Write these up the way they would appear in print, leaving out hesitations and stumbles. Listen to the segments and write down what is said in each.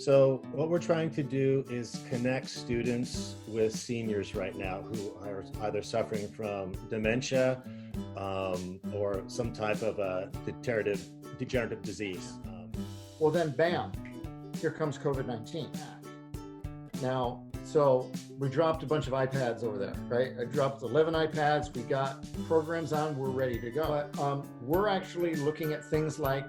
So what we're trying to do is connect students with seniors right now who are either suffering from dementia or some type of a degenerative disease. Well then, bam, here comes COVID-19. Now, so we dropped a bunch of iPads over there, right? I dropped 11 iPads. We got programs on, we're ready to go. But we're actually looking at things like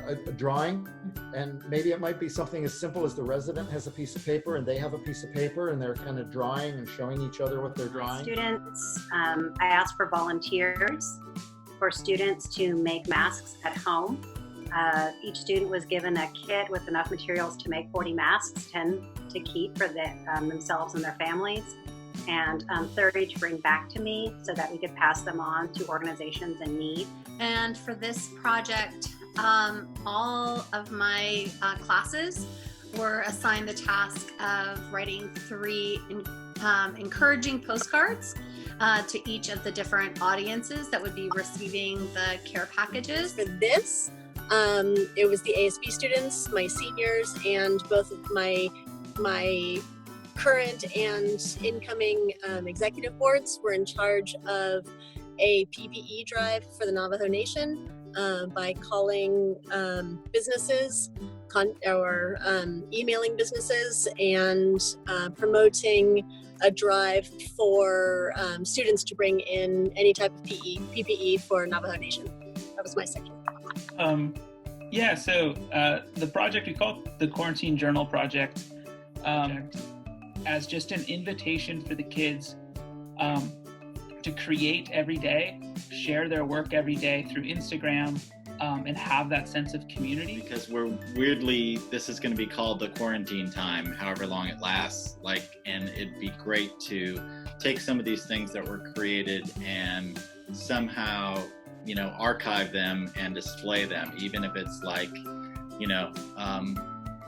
a drawing, and maybe it might be something as simple as the resident has a piece of paper and they have a piece of paper and they're kind of drawing and showing each other what they're drawing. Students, I asked for volunteers for students to make masks at home. Each student was given a kit with enough materials to make 40 masks, 10 to keep for themselves and their families, and 30 to bring back to me so that we could pass them on to organizations in need. And for this project, all of my classes were assigned the task of writing 3 encouraging postcards to each of the different audiences that would be receiving the care packages. For this, it was the ASB students, my seniors, and both of my current and incoming executive boards were in charge of a PPE drive for the Navajo Nation by calling businesses or emailing businesses and promoting a drive for students to bring in any type of PPE for Navajo Nation. That was my section. Yeah, so the project, we call it the Quarantine Journal Project, as just an invitation for the kids to create every day, share their work every day through Instagram, and have that sense of community. Because this is going to be called the quarantine time, however long it lasts, and it'd be great to take some of these things that were created and somehow archive them and display them, even if it's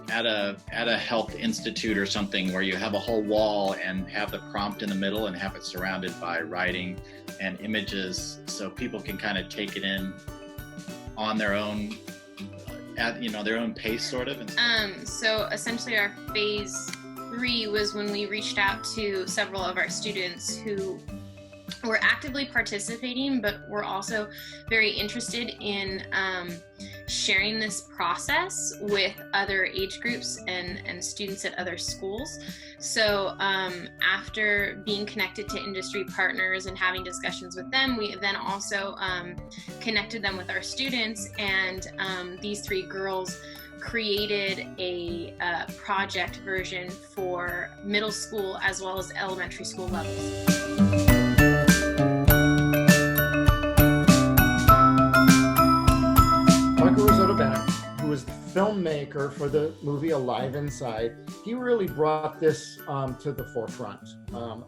at a health institute or something where you have a whole wall and have the prompt in the middle and have it surrounded by writing and images so people can kind of take it in on their own at their own pace sort of. So essentially our phase 3 was when we reached out to several of our students who were actively participating, but we're also very interested in sharing this process with other age groups and students at other schools. So after being connected to industry partners and having discussions with them, we then also connected them with our students, and these 3 girls created a project version for middle school as well as elementary school levels. Who was the filmmaker for the movie Alive Inside, he really brought this to the forefront,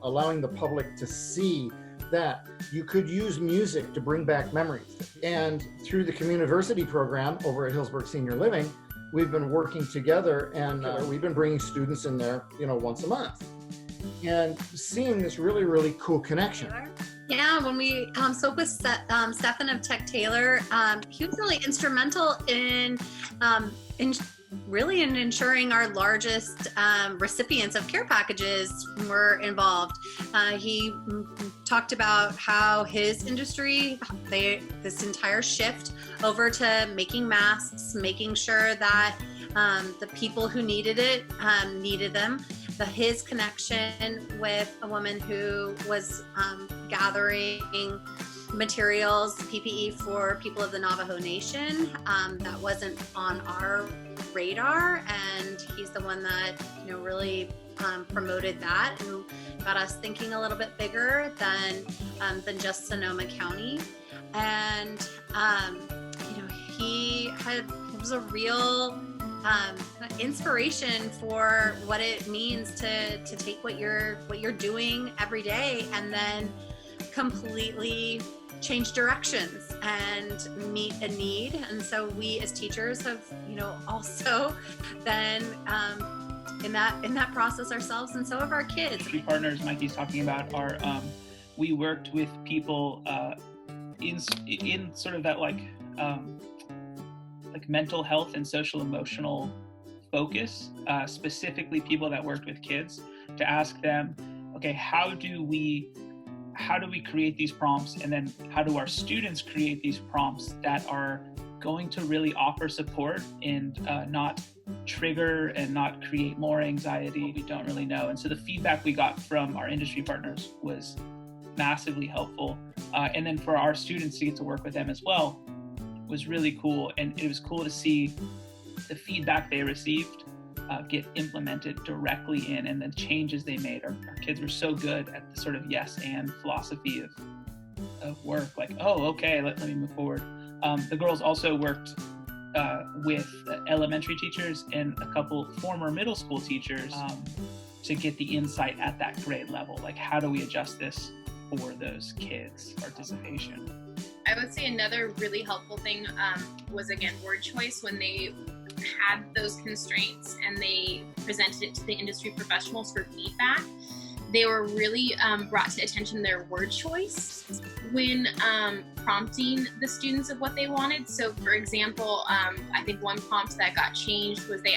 allowing the public to see that you could use music to bring back memories. And through the Communiversity program over at Hillsburg Senior Living, we've been working together, and we've been bringing students in there, once a month, and seeing this really, really cool connection. Yeah, when we spoke with Stefan of Tech Taylor, he was really instrumental in ensuring our largest recipients of care packages were involved. He talked about how his industry, this entire shift over to making masks, making sure that the people who needed it needed them. His connection with a woman who was gathering materials, PPE for people of the Navajo Nation, that wasn't on our radar, and he's the one that really promoted that and got us thinking a little bit bigger than just Sonoma County. And he was a real inspiration for what it means to take what you're doing every day and then completely change directions and meet a need. And so we as teachers have also been in that process ourselves, and so have our kids. Three partners Mikey's talking about are we worked with people in sort of that like mental health and social emotional focus, specifically people that worked with kids, to ask them, okay, how do we create these prompts, and then how do our students create these prompts that are going to really offer support and not trigger and not create more anxiety? We don't really know. And so the feedback we got from our industry partners was massively helpful. And then for our students to get to work with them as well was really cool. And it was cool to see the feedback they received get implemented directly in, and the changes they made. Our kids were so good at the sort of yes and philosophy of work, like, oh, okay, let me move forward. The girls also worked with elementary teachers and a couple former middle school teachers to get the insight at that grade level, like how do we adjust this for those kids' participation. I would say another really helpful thing was, again, word choice. When they had those constraints and they presented it to the industry professionals for feedback, they were really brought to attention their word choice when prompting the students of what they wanted. So for example, I think one prompt that got changed was they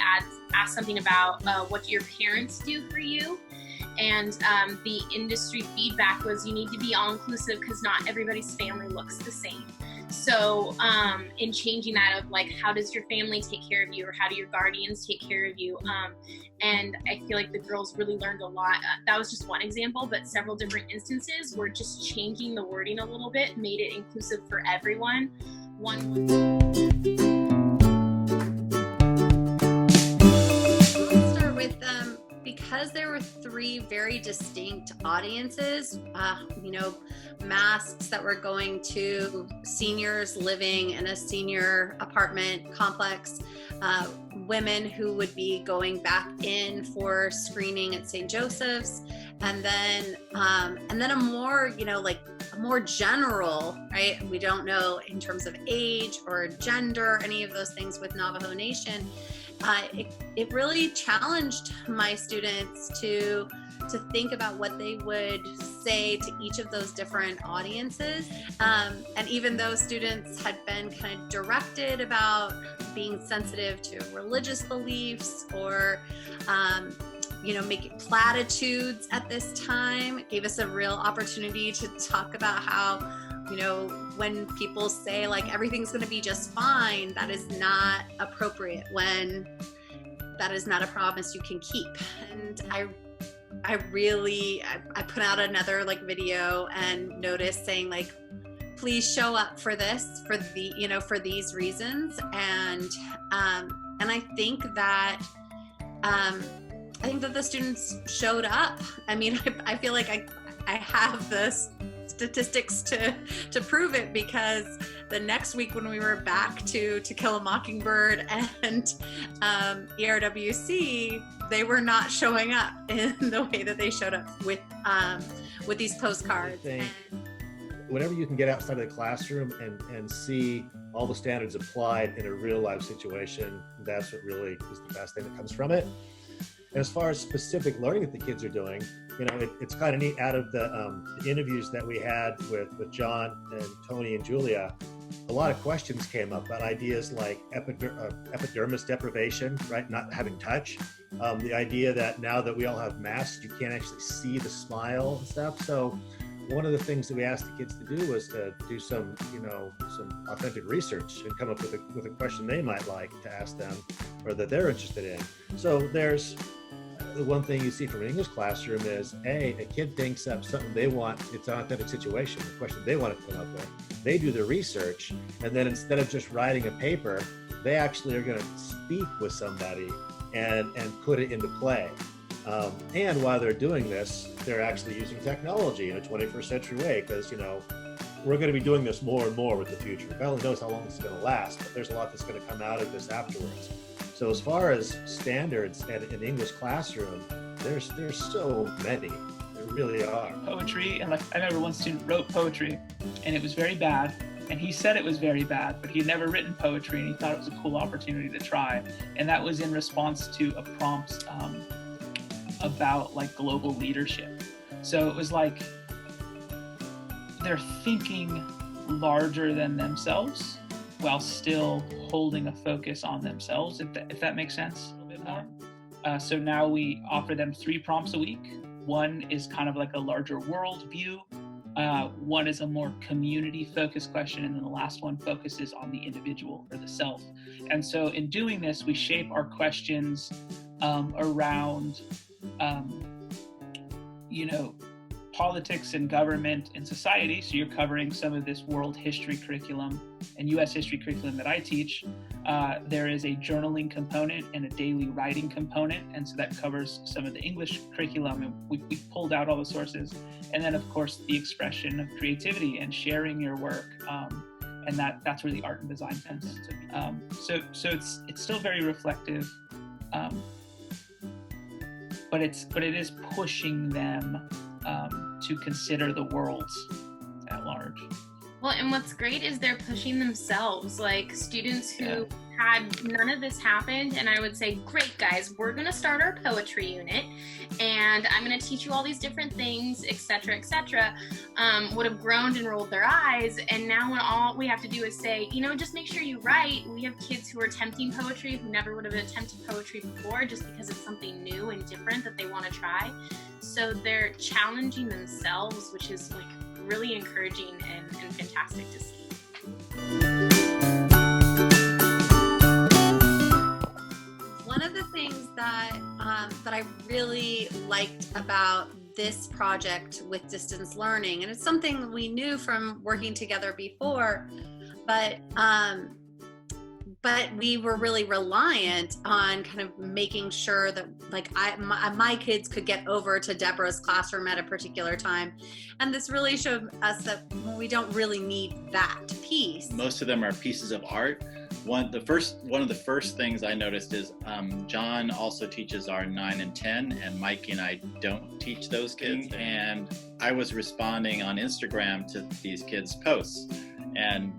asked something about what do your parents do for you? And the industry feedback was you need to be all-inclusive because not everybody's family looks the same. So in changing that of like, how does your family take care of you, or how do your guardians take care of you? And I feel like the girls really learned a lot. That was just one example, but several different instances where just changing the wording a little bit made it inclusive for everyone. Let's start with because there were three very distinct audiences, masks that were going to seniors living in a senior apartment complex, women who would be going back in for screening at St. Joseph's, and then a more, a more general, right? We don't know in terms of age or gender, any of those things with Navajo Nation. It really challenged my students to think about what they would say to each of those different audiences. And even though students had been kind of directed about being sensitive to religious beliefs or, making platitudes at this time, it gave us a real opportunity to talk about how, when people say like everything's going to be just fine, that is not appropriate, when that is not a promise you can keep. And I put out another video and noticed saying like, please show up for this, for these reasons. And I think that the students showed up. I mean, I feel like I have this statistics to prove it, because the next week when we were back to Kill a Mockingbird and ERWC, they were not showing up in the way that they showed up with these postcards. I think whenever you can get outside of the classroom and see all the standards applied in a real life situation, that's what really is the best thing that comes from it. And as far as specific learning that the kids are doing, it's kind of neat. Out of the interviews that we had with John and Tony and Julia, a lot of questions came up about ideas like epidermis deprivation, right? Not having touch. The idea that now that we all have masks, you can't actually see the smile and stuff. So one of the things that we asked the kids to do was to do some authentic research and come up with a question they might like to ask them, or that they're interested in. So there's the one thing you see from an English classroom is, a kid thinks up something they want, it's an authentic situation, the question they want to come up with. They do the research, and then instead of just writing a paper, they actually are going to speak with somebody and put it into play. And while they're doing this, they're actually using technology in a 21st century way, because, we're going to be doing this more and more with the future. God only knows how long this is going to last, but there's a lot that's going to come out of this afterwards. So as far as standards in an English classroom, there's so many. There really are. Poetry, and I remember one student wrote poetry, and it was very bad. And he said it was very bad, but he'd never written poetry, and he thought it was a cool opportunity to try. And that was in response to a prompt about global leadership. So it was like they're thinking larger than themselves while still holding a focus on themselves, if that makes sense. So now we offer them 3 prompts a week. One is kind of like a larger world view. One is a more community-focused question, and then the last one focuses on the individual or the self. And so in doing this, we shape our questions around, politics and government and society. So you're covering some of this world history curriculum and U.S. history curriculum that I teach. There is a journaling component and a daily writing component, and so that covers some of the English curriculum, and we pulled out all the sources. And then, of course, the expression of creativity and sharing your work, and that's where the art and design comes in. So it's still very reflective, but it is pushing them to consider the world at large. Well, and what's great is they're pushing themselves, like students who had none of this happened, and I would say, great guys, we're going to start our poetry unit, and I'm going to teach you all these different things, etc., would have groaned and rolled their eyes, and now when all we have to do is say, just make sure you write. We have kids who are attempting poetry who never would have attempted poetry before, just because it's something new and different that they want to try. So they're challenging themselves, which is like really encouraging and fantastic to see. One of the things that I really liked about this project with distance learning, and it's something we knew from working together before, but we were really reliant on kind of making sure that my kids could get over to Deborah's classroom at a particular time. And this really showed us that we don't really need that piece. Most of them are pieces of art. One of the first things I noticed is John also teaches our 9 and 10, and Mikey and I don't teach those kids. And I was responding on Instagram to these kids' posts, and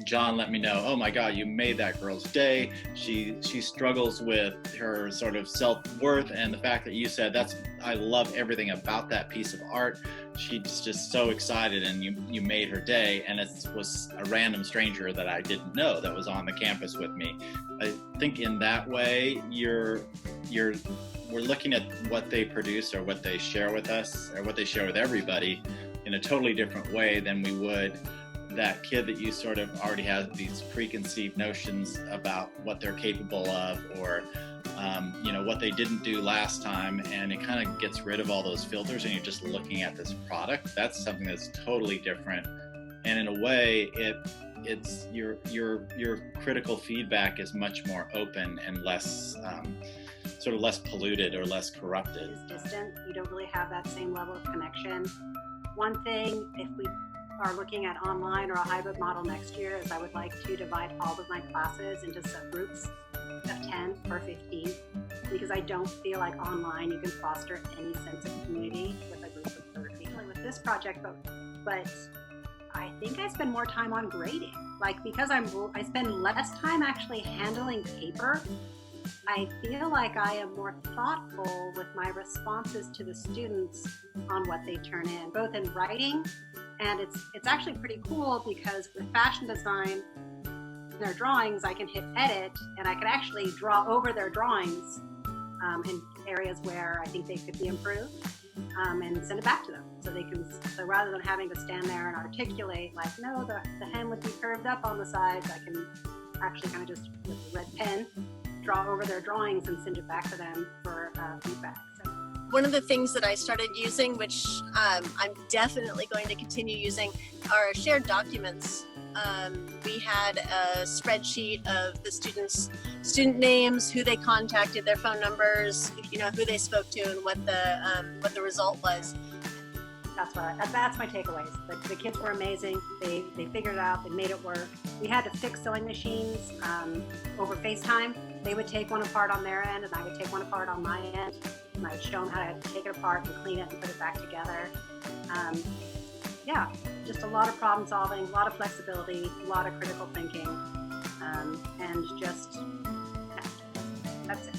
John let me know, oh my God, you made that girl's day. She struggles with her sort of self-worth, and the fact that you said I love everything about that piece of art. She's just so excited, and you made her day. And it was a random stranger that I didn't know that was on the campus with me. I think in that way, we're looking at what they produce or what they share with us or what they share with everybody in a totally different way than we would that kid that you sort of already have these preconceived notions about what they're capable of, or what they didn't do last time, and it kind of gets rid of all those filters, and you're just looking at this product. That's something that's totally different, and in a way, it's your critical feedback is much more open and less sort of less polluted or less corrupted. It's distant. You don't really have that same level of connection. One thing, if we are looking at online or a hybrid model next year, is I would like to divide all of my classes into subgroups of 10 or 15, because I don't feel like online you can foster any sense of community with a group of 30. With this project, but I think I spend more time on grading. Because I spend less time actually handling paper, I feel like I am more thoughtful with my responses to the students on what they turn in, both in writing, and it's actually pretty cool because with fashion design, their drawings, I can hit edit, and I can actually draw over their drawings in areas where I think they could be improved, and send it back to them. So rather than having to stand there and articulate, no, the hem would be curved up on the sides, I can actually kind of just, with a red pen, draw over their drawings and send it back to them for feedback. So. One of the things that I started using, which I'm definitely going to continue using, are shared documents. We had a spreadsheet of the student names, who they contacted, their phone numbers, who they spoke to, and what the result was. That's my takeaways. The kids were amazing. They figured it out. They made it work. We had to fix sewing machines over FaceTime. They would take one apart on their end, and I would take one apart on my end. And I would show them how to take it apart and clean it and put it back together. Just a lot of problem solving, a lot of flexibility, a lot of critical thinking, and just that's it.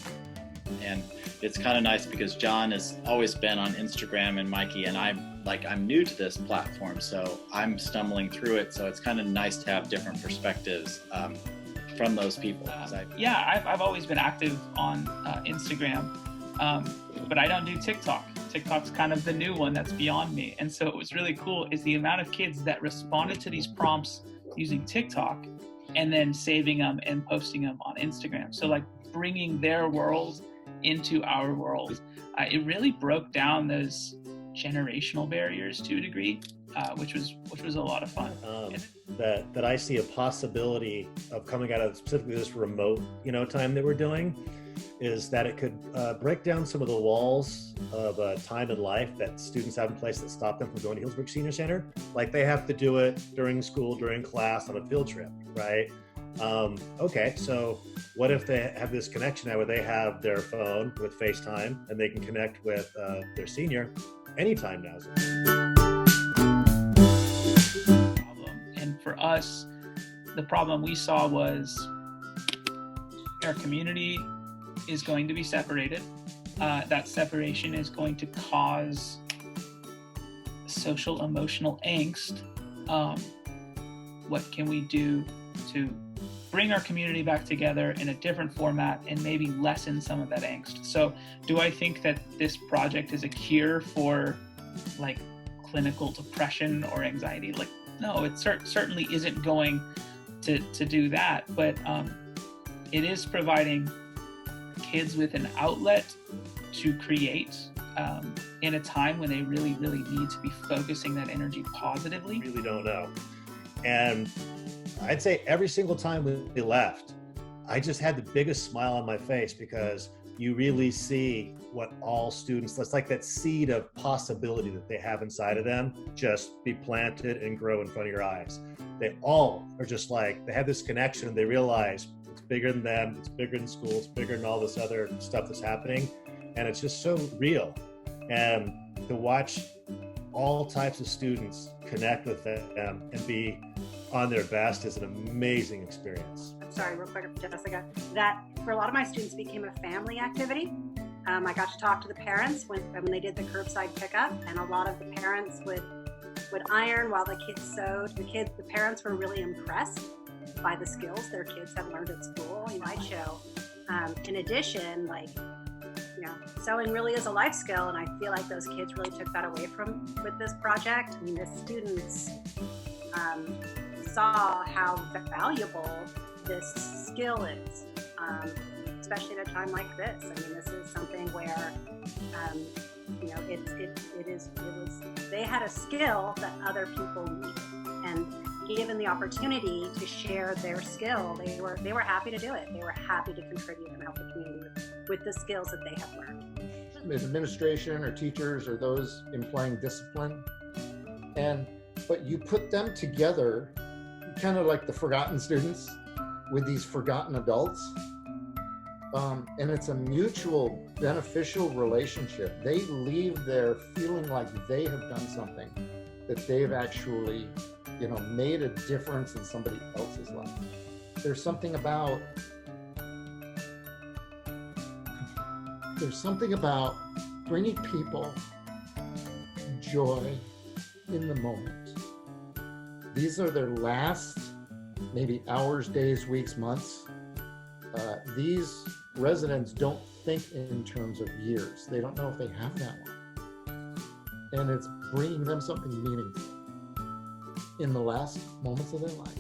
And it's kind of nice because John has always been on Instagram, and Mikey and I'm new to this platform, so I'm stumbling through it. So it's kind of nice to have different perspectives. from those people? Yeah, I've always been active on Instagram, but I don't do TikTok. TikTok's kind of the new one that's beyond me. And so it was really cool is the amount of kids that responded to these prompts using TikTok and then saving them and posting them on Instagram. So like bringing their world into our world. It really broke down those generational barriers to a degree, which was a lot of fun. That I see a possibility of coming out of specifically this remote, time that we're doing, is that it could break down some of the walls of time in life that students have in place that stop them from going to Healdsburg Senior Center. Like they have to do it during school, during class, on a field trip, right? Okay, so what if they have this connection now where they have their phone with FaceTime and they can connect with their senior anytime now? And for us, the problem we saw was our community is going to be separated. That separation is going to cause social emotional angst. What can we do to bring our community back together in a different format and maybe lessen some of that angst? So do I think that this project is a cure for like clinical depression or anxiety? Like, no, it certainly isn't going to do that, but it is providing kids with an outlet to create in a time when they really, really need to be focusing that energy positively. Really don't know. And I'd say every single time we left, I just had the biggest smile on my face because you really see what all students, it's like that seed of possibility that they have inside of them just be planted and grow in front of your eyes. They all are just like, they have this connection and they realize it's bigger than them, it's bigger than school, it's bigger than all this other stuff that's happening. And it's just so real. And to watch all types of students connect with them and be on their best is an amazing experience. I'm sorry, real quick, Jessica, that for a lot of my students became a family activity. I got to talk to the parents when they did the curbside pickup, and a lot of the parents would iron while the kids sewed. The parents were really impressed by the skills their kids had learned at school. I'd show. In addition, sewing really is a life skill, and I feel like those kids really took that away with this project. The students saw how valuable this skill is, especially at a time like this. This is something where, they had a skill that other people needed, and given the opportunity to share their skill, they were happy to do it. They were happy to contribute and help the community with the skills that they have learned. Administration or teachers or those employing discipline, but you put them together, kind of like the forgotten students with these forgotten adults, and it's a mutual beneficial relationship. They leave there feeling like they have done something, that they've actually made a difference in somebody else's life. There's something about bringing people joy in the moment. These are their last, maybe hours, days, weeks, months. These residents don't think in terms of years. They don't know if they have that one. And it's bringing them something meaningful in the last moments of their life.